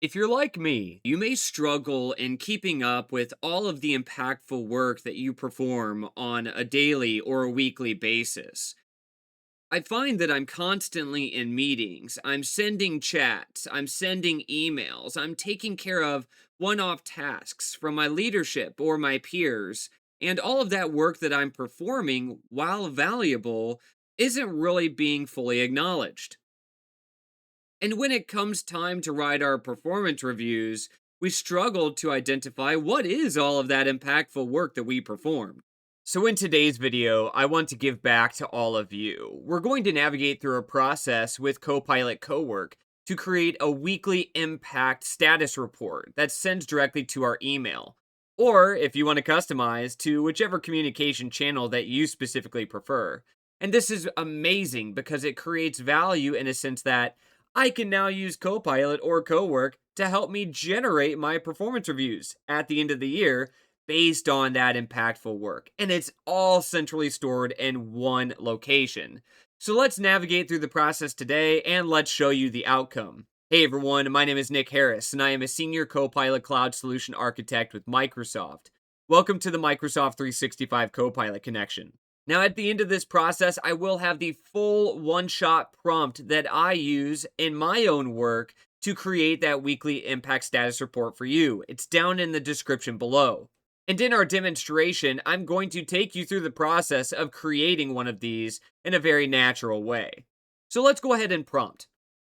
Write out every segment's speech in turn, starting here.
If you're like me, you may struggle in keeping up with all of the impactful work that you perform on a daily or a weekly basis. I find that I'm constantly in meetings, I'm sending chats, I'm sending emails, I'm taking care of one off tasks from my leadership or my peers, and all of that work that I'm performing, while valuable, isn't really being fully acknowledged. And when it comes time to write our performance reviews, we struggle to identify what is all of that impactful work that we performed. So, in today's video, I want to give back to all of you. We're going to navigate through a process with Copilot Cowork to create a weekly impact status report that sends directly to our email. Or, if you want to customize, to whichever communication channel that you specifically prefer. And this is amazing because it creates value in a sense that I can now use Copilot or Cowork to help me generate my performance reviews at the end of the year based on that impactful work. And it's all centrally stored in one location. So let's navigate through the process today and let's show you the outcome. Hey everyone, my name is Nick Harris and I am a senior Copilot Cloud Solution Architect with Microsoft. Welcome to the Microsoft 365 Copilot Connection. Now, at the end of this process, I will have the full one-shot prompt that I use in my own work to create that weekly impact status report for you. It's down in the description below. And in our demonstration, I'm going to take you through the process of creating one of these in a very natural way. So let's go ahead and prompt.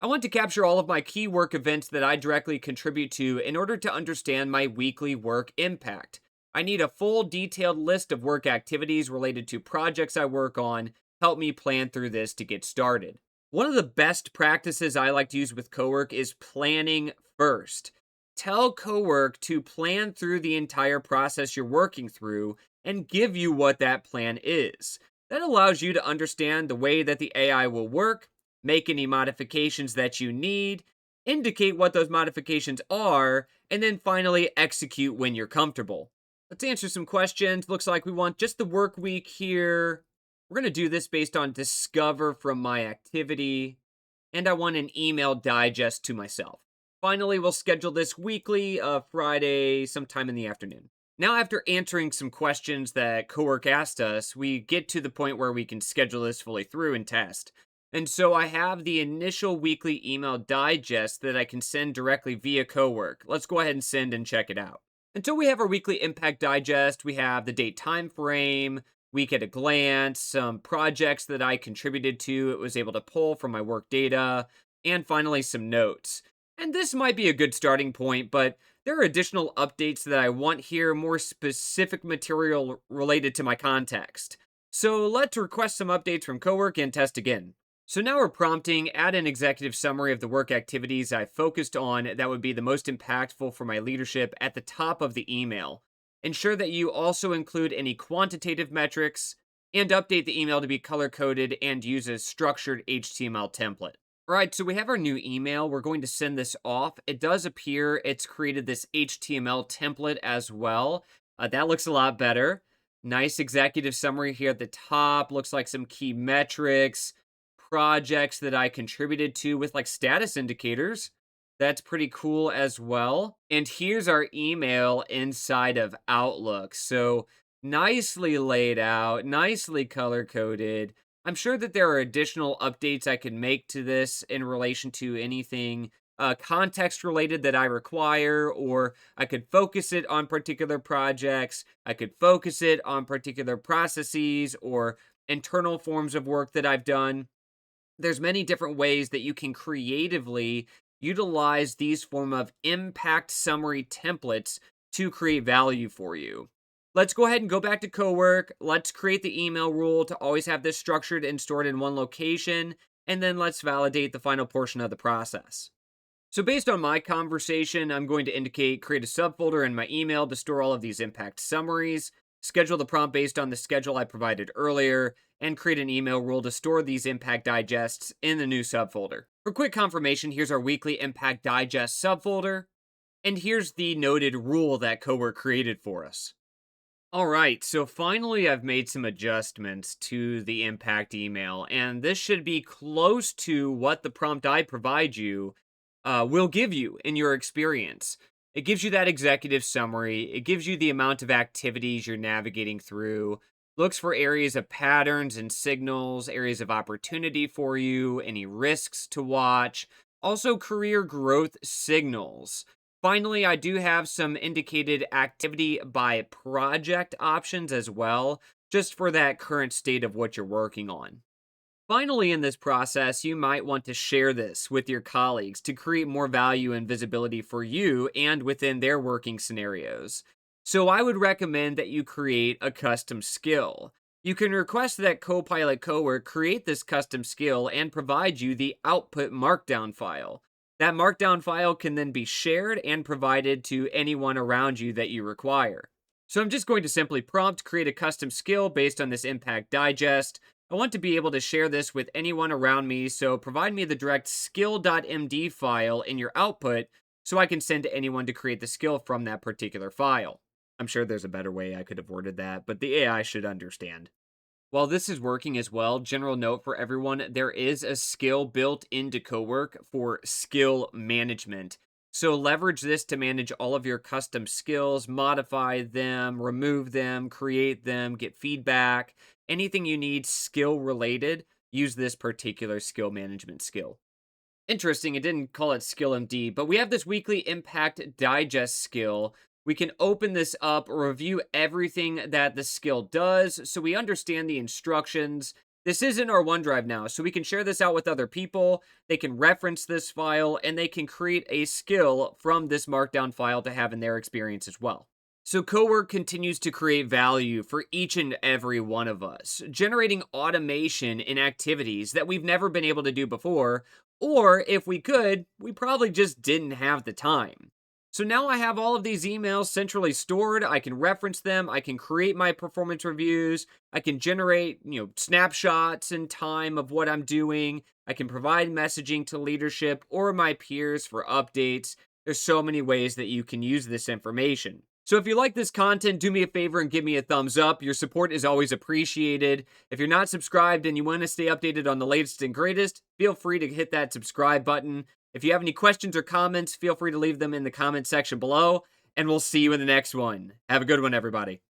I want to capture all of my key work events that I directly contribute to in order to understand my weekly work impact. I need a full detailed list of work activities related to projects I work on. Help me plan through this to get started. One of the best practices I like to use with Cowork is planning first. Tell Cowork to plan through the entire process you're working through and give you what that plan is. That allows you to understand the way that the AI will work, make any modifications that you need, indicate what those modifications are, and then finally execute when you're comfortable. Let's answer some questions. Looks like we want just the work week here. We're going to do this based on discover from my activity. And I want an email digest to myself. Finally, we'll schedule this weekly, Friday, sometime in the afternoon. Now, after answering some questions that Cowork asked us, we get to the point where we can schedule this fully through and test. And so I have the initial weekly email digest that I can send directly via Cowork. Let's go ahead and send and check it out. Until we have our weekly impact digest, we have the date time frame, week at a glance, some projects that I contributed to, it was able to pull from my work data, and finally some notes. And this might be a good starting point, but there are additional updates that I want here, more specific material related to my context. So let's request some updates from Cowork and test again. So now we're prompting, add an executive summary of the work activities I focused on that would be the most impactful for my leadership at the top of the email. Ensure that you also include any quantitative metrics and update the email to be color coded and use a structured HTML template. All right, so we have our new email. We're going to send this off. It does appear it's created this HTML template as well. That looks a lot better. Nice executive summary here at the top. Looks like some key metrics, projects that I contributed to with like status indicators. That's pretty cool as well. And here's our email inside of Outlook. So nicely laid out, nicely color coded. I'm sure that there are additional updates I can make to this in relation to anything context related that I require, or I could focus it on particular projects. I could focus it on particular processes or internal forms of work that I've done. There's many different ways that you can creatively utilize these form of impact summary templates to create value for you. Let's go ahead and go back to Cowork. Let's create the email rule to always have this structured and stored in one location. And then let's validate the final portion of the process. So based on my conversation, I'm going to indicate create a subfolder in my email to store all of these impact summaries, schedule the prompt based on the schedule I provided earlier, and create an email rule to store these impact digests in the new subfolder. For quick confirmation, here's our weekly impact digest subfolder, and here's the noted rule that Cowork created for us. All right, so finally I've made some adjustments to the impact email, and this should be close to what the prompt I provide you will give you in your experience. It gives you that executive summary, it gives you the amount of activities you're navigating through, looks for areas of patterns and signals, areas of opportunity for you, any risks to watch, also career growth signals. Finally, I do have some indicated activity by project options as well, just for that current state of what you're working on. Finally, in this process, you might want to share this with your colleagues to create more value and visibility for you and within their working scenarios. So, I would recommend that you create a custom skill. You can request that Copilot Cowork create this custom skill and provide you the output markdown file. That markdown file can then be shared and provided to anyone around you that you require. So, I'm just going to simply prompt create a custom skill based on this impact digest. I want to be able to share this with anyone around me, so provide me the direct skill.md file in your output so I can send to anyone to create the skill from that particular file. I'm sure there's a better way I could have worded that, but the AI should understand. While this is working as well, general note for everyone, there is a skill built into Cowork for skill management. So leverage this to manage all of your custom skills, modify them, remove them, create them, get feedback, anything you need skill related, use this particular skill management skill. Interesting, it didn't call it Skill MD, but we have this weekly impact digest skill. We can open this up, review everything that the skill does so we understand the instructions. This is in our OneDrive now, so we can share this out with other people. They can reference this file and they can create a skill from this markdown file to have in their experience as well. So, Cowork continues to create value for each and every one of us, generating automation in activities that we've never been able to do before, or if we could, we probably just didn't have the time. So now I have all of these emails centrally stored. I can reference them. I can create my performance reviews. I can generate, snapshots in time of what I'm doing. I can provide messaging to leadership or my peers for updates. There's so many ways that you can use this information. So if you like this content, do me a favor and give me a thumbs up. Your support is always appreciated. If you're not subscribed and you want to stay updated on the latest and greatest, feel free to hit that subscribe button. If you have any questions or comments, feel free to leave them in the comment section below, and we'll see you in the next one. Have a good one, everybody.